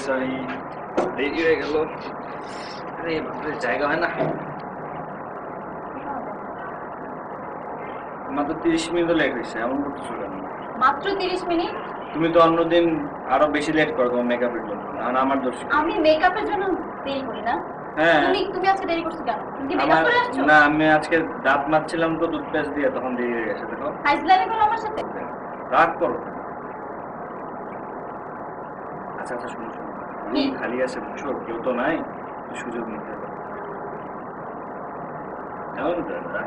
Sorry দেরি হয়ে গেল। আরে বাপরে জায়গা হয় না, মাত্র 30 মিনিটও লেট হয়েছে, এমন করতেছো কেন? মাত্র 30 মিনিট? তুমি তো অন্যদিন আরো বেশি লেট করো তোমার মেকআপের জন্য, আর আমার দোষ। আমি মেকআপের জন্য দেরি করি না। হ্যাঁ তুমি আজকে দেরি করছো কেন? তুমি কি মেকআপ করে আসছো? না, আমি আজকে দাঁত মাজছিলাম তো টুথপেস্ট দিয়ে, তখন দেরি হয়ে গেছে। দেখো ফাইজলামি করো আমার সাথে। রাগ করো। আচ্ছা আচ্ছা শুনো শুনো, খালি আছে বুঝছো, কেউ তো নাই, সুযোগ নিতে হবে। কেমন দাদা?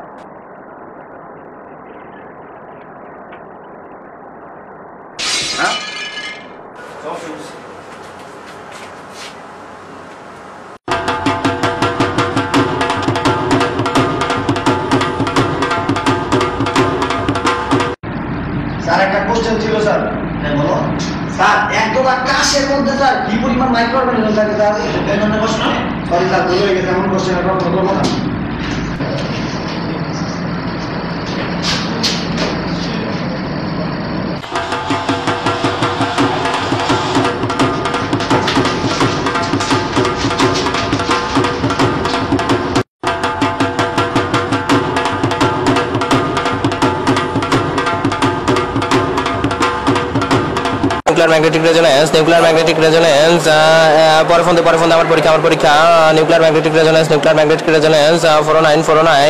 হ্যাঁ স্যার একটা কোশ্চেন ছিল স্যার। হ্যাঁ বলো স্যার। একদম আকাশের মধ্যে স্যার কি পরিমাণ মাইক্রো অর্গানিজম থাকে স্যার? এই ধরনের প্রশ্ন। সরি স্যার, ভুল হয়ে গেছে, এমন কোশ্চেনের প্রশ্ন করবো না। Nuclear magnetic resonance, nuclear magnetic resonance, পরে ফোন আমার পরীক্ষা, nuclear magnetic resonance, nuclear magnetic resonance, 409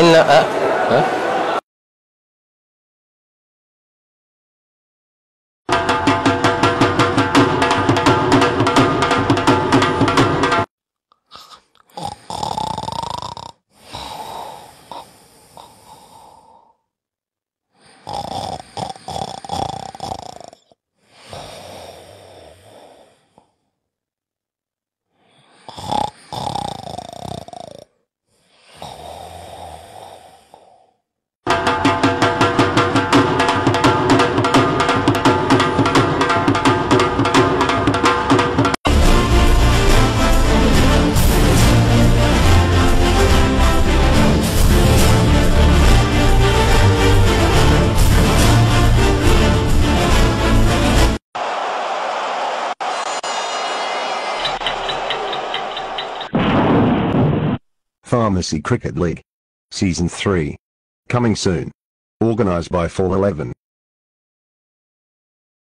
Pharmacy Cricket League. Season 3. Coming soon. Organized by Fall 11.